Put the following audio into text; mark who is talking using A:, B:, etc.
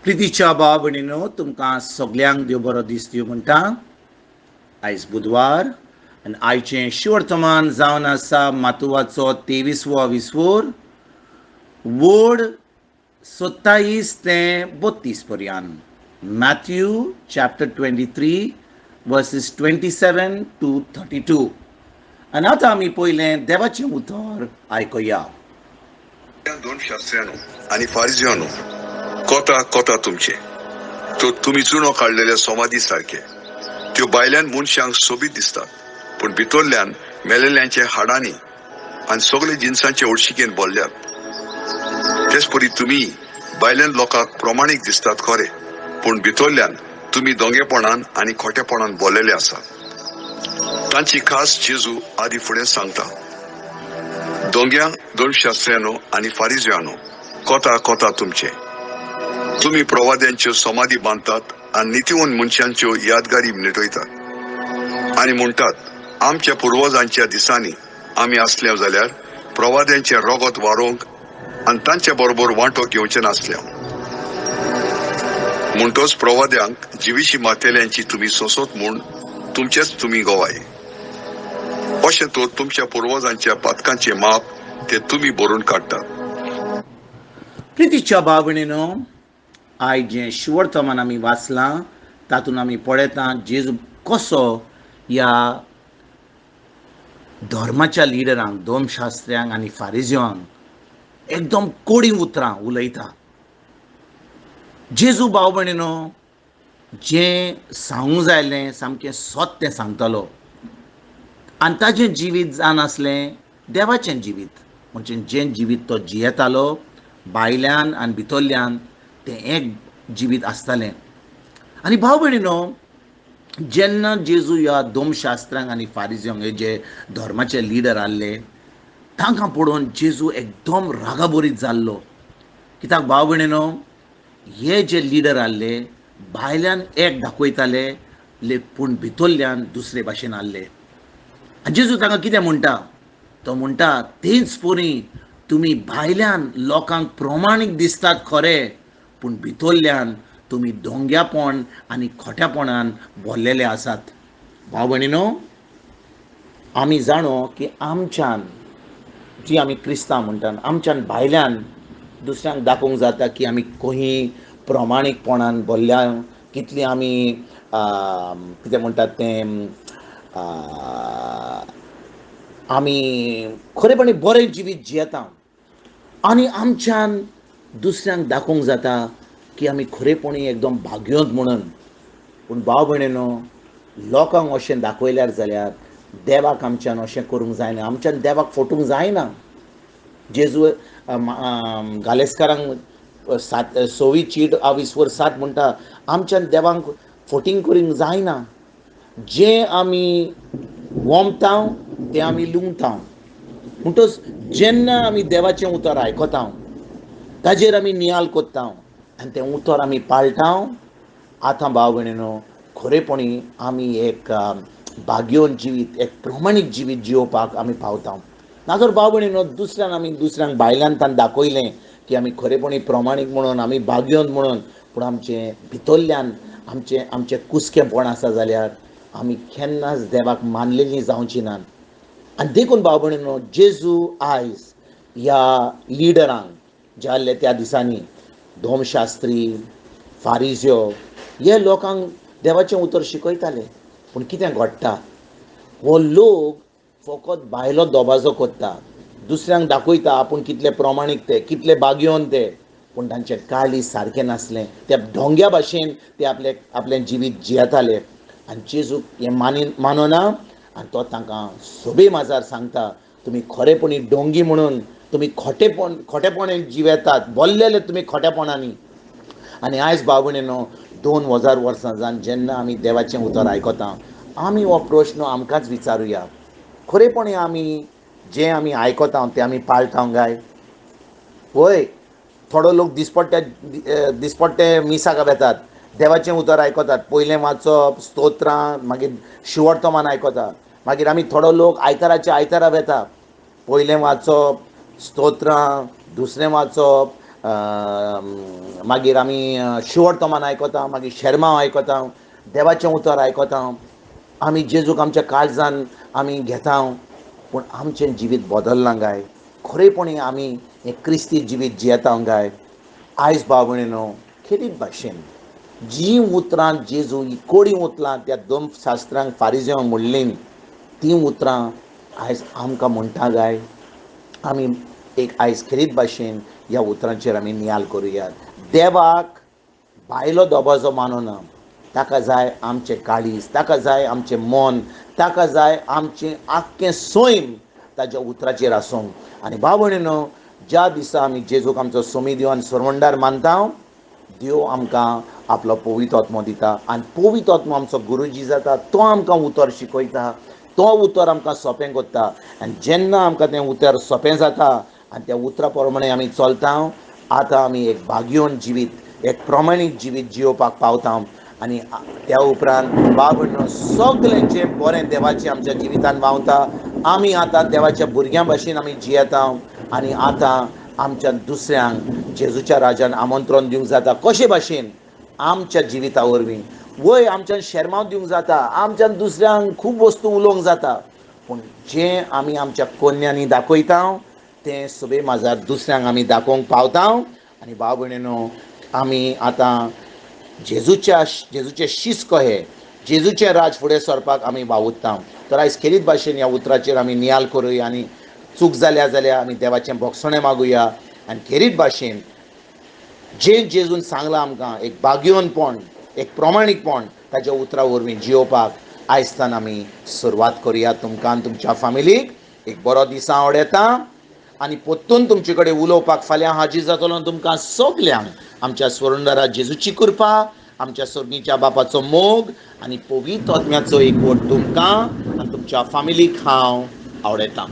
A: प्रितीच्या भाव भयणीनो, तुमकां सगल्यांक देव बरो दीस दिवं म्हणटा. आयज बुधवार आनी आयचें शिवर्तमान जावन आसा मातुवाचो 23वो विसवोर, वोड 27 ते 32 पर्यंत. Mathew chapter 23 verses 27 to 32. आनी आतां आमी पयलें देवाचें उतर आयकुया.
B: दोन शास्त्र्यांनो आणि फारिजियांनो, कोता तुमचे तो तुम्ही चुनो काढलेल्या समाधी सारखे. त्यो बायल्यान मनशांक सोबीत दिसतात, पण भितरल्यान मेलेल्यांचे हाडांनी आणि सगळे जिन्सांचे ओडशिकेन बोल्ल्यात. तेच परी तुम्ही बायल्यान लोकांक प्रमाणीक दिसतात खरे, पण भितरल्यान तुम्ही दोंगेपणान आणि खोटेपणान बोललेले आसात. तांची खास जेजू आदी फुडें सांगता. दोंग्या दोन शास्त्र्यांनो आणि फारिजियांनो, कोता तुमचे तुम्ही प्रवाद्यांच्यो समाधी बांधतात आणि नितीवन मनशांच्यो यादगारी मिटयतात आणि म्हणतात, आमच्या पूर्वजांच्या दिसांनी आम्ही असल्या जाल्यार प्रवाद्यांचे रगत वारोवंक आणि तांच्या बरोबर वांटो घेवचे नासल्या. म्हणटोच प्रवाद्यांक जिवीशी मातेल्यांची तुम्ही सोसोत म्हूण तुमचेच तुम्ही गोवाय. अशें तो तुमच्या पूर्वजांच्या पातकांचे माप ते तुम्ही भरून काडटात.
A: प्रितीच्या भाव भयणीनो, आयज जें शिवर्तमान आमी वाचलां तातूंत आमी पळयता जेजू कसो ह्या धर्माच्या लिडरांक, धर्मशास्त्र्यांक आनी फारिजियांक एकदम कोडी उतरां उलयता. जेजू भाव भयणीनो, जें सांगूंक जायलें सामकें सत्य सांगतालो आनी ताचें जिवीत जावन आसलें देवाचें जिवीत. म्हणजे जें जिवीत तो जियेतालो भायल्यान आनी भितरल्यान तें एक जिवीत आसतालें. आनी भाव भयणीनो, जेन्ना जेजू ह्या धर्मशास्त्रांक आनी फारिजियांक, हे जे धर्माचे लिडर आसले, तांकां पळोवन जेजू एकदम रागाबोरीत जाल्लो. कित्याक भाव भयणीनो, हे जे लिडर आसले भायल्यान एक दाखयताले पूण भितरल्यान दुसरे भाशेन आसले. आनी जेजू तांकां कितें म्हणटा, तो म्हणटा तेच परी तुमी भायल्यान लोकांक प्रमाणीक दिसतात खरे, पूण भितरल्यान तुमी दोंग्यापण आनी खोटेपणान भरलेले आसात. भाव भयणीनो, आमी जाणो की आमच्यान जी आमी क्रिस्तांव म्हणटात, आमच्यान भायल्यान दुसऱ्यांक दाखोवंक जाता की आमी खंयी प्रमाणीकपणान भरल्या, कितली आमी कितें म्हणटात तें आमी खरेपणी बरें जिवीत जियेता आनी आमच्यान दुसऱ्यांक दाखोवंक जाता की आमी खरेपणी एकदम भाग्योत म्हणून. पूण भाव भयणीनो, लोकांक अशें दाखयल्यार जाल्यार देवाक आमच्यान अशें करूंक जायना, आमच्यान देवाक फटूंक जायना. जेजू गालेस्कारांक 26:7 म्हणटा, आमच्यान देवाक फटींग करूंक जायना. जें आमी वोमता तें आमी लुंगता. म्हणटच जेन्ना आमी देवाचें उतर आयकता, ताजेर आमी नियाल कोत्ता आनी तें उतर आमी पाळटा, आतां भाव भयणीनो खरेपणी आमी एक भाग्योन जिवीत, एक प्रमाणीक जिवीत जिवपाक आमी पावता. नाजाल्यार भाव भयणीनो, दुसऱ्यांक भायल्यान ताण दाखयलें की आमी खरेपणी प्रमाणीक म्हणून, आमी भाग्योन म्हणून, पूण आमचें भितरल्यान आमचें कुसकेंपण आसा जाल्यार आमी केन्नाच देवाक मानलेलीं जावचीं नात. आनी देखून भाव भयणीनो, जेजू आयज ह्या लिडरांक जे आसले त्या दिसांनी, धर्मशास्त्री, फारिजियो, हे लोकांक देवाचें उतर शिकयताले. पूण कितें घडटा, हो लोक फकत भायलो दोबाजो कोत्ता, दुसऱ्यांक दाखयता आपूण कितले प्रमाणीक ते, कितले भाग्योन ते, पूण तांचें काळी सारकें नासलें. त्या ढोंग्या भाशेन ते आपलें जिवीत जियेताले. आनी जेजूक हें मानना आनी तो तांकां सोबे माजार सांगता, तुमी खरेपणी डोंगी म्हणून तुमी खोटेपणान जिवेतात, बोल्लेले तुमी खोटेपणांनी. आनी आयज भाव भयणीनो, 2000 वर्सां जावन जेन्ना आमी देवाचें उतर आयकता, आमी हो प्रश्न आमकांच विचारुया, खरेपणी आमी जें आमी आयकता तें आमी पाळटा काय? वय, थोडो लोक दिसपट्टे मिसाक येतात, देवाचें उतर आयकतात, पयलें वाचप, स्तोत्रां, मागीर शिवर्तमान आयकता, मागीर आमी थोडो लोक आयतारा वेता, पयलें वाचप, स्तोत्रां, दुसरें वाचप, मागीर आमी शिवोर तोमान आयकोता, मागीर शर्मांव आयकोता, देवाचें उतर आयकोता, आमी जेजूक आमच्या काळजान आमी घेता, पूण आमचें जिवीत बदलना काय, खरेपणी आमी हें क्रिस्ती जिवीत जियेता काय. आयज भाव भयणीनो, खेरीत भाशेन जी उतरां जेजू ही कोडी उतरां त्या दोन शास्त्रांक फारिझेवांक म्हणलीं, ती उतरां आयज आमकां म्हणटा काय. आमी एक आयज खेरीत भाशेन ह्या उतरांचेर आमी नियाल करुयात. देवाक भायलो दोबाजो मानूना, ताका जाय आमचें काळीज, ताका जाय आमचें मन, ताका जाय आमचें आख्खें सैम ताच्या उतराचेर आसूंक. आनी भाव भयणीनो, ज्या दिसा आमी जेजूक आमचो सोमी देव आनी सरवंडार मानता, देव आमकां आपलो पवित्र आत्मो दिता, आनी पवित्र आत्मो आमचो गुरुजी जाता. तो आमकां उतर शिकयता, तो उतर आमकां सोंपें करता. आनी जेन्ना आमकां तें उतर सोंपें जाता आनी त्या उतरा प्रमाणे आमी चलता, आतां आमी एक भाग्यवन जिवीत, एक प्रमाणीक जिवीत जियोवपाक पावता. आनी त्या उपरांत भाव भयणीनो, सगळें जें बरें देवाचें आमच्या जिवितान व्हांवता, आमी आतां देवाच्या भुरग्यां भाशेन आमी जियेता. आनी आतां आमच्या दुसऱ्यांक जेजूच्या राज्यान आमंत्रण दिवंक जाता. कशे भाशेन? आमच्या जिविता वरवीं. वय आमच्यान शर्मांव दिवंक जाता, आमच्यान दुसऱ्यांक खूब वस्तू उलोवंक जाता, पूण जें आमी आमच्या कोन्यांनी दाखयता तें सगळें माजार दुसऱ्यांक आमी दाखोवंक पावता. आनी भाव भयणीनो, आमी आतां जेजूचे शिस कहे, जेजूचें राज फुडें सरपाक आमी वावुरता. तर आयज खेरीत भाशेन ह्या उतराचेर आमी नियाल करुया आनी चूक जाल्या जाल्यार आमी देवाचें भोगसणें मागुया. आनी खेरीत भाशेन जें जेजून सांगलां आमकां, एक भाग्यवनपण, एक प्रमाणीकपण ताच्या उतरा वरवीं जियोवपाक आयजतान आमी सुरवात करुया. तुमकां आनी तुमच्या फॅमिलीक एक बरो दिसा आवडेता. आनी पोत्तून तुमचे कडेन उलोवपाक फाल्यां हाजीर जातलो तुमकां सगल्यांक. आमच्या स्वरुंडरा जेजूची कृपा, आमच्या सोर्गीच्या बापाचो मोग आनी पवित्र आत्म्याचो एकवट तुमकां आनी तुमच्या फॅमिलीक हांव आवडेतां.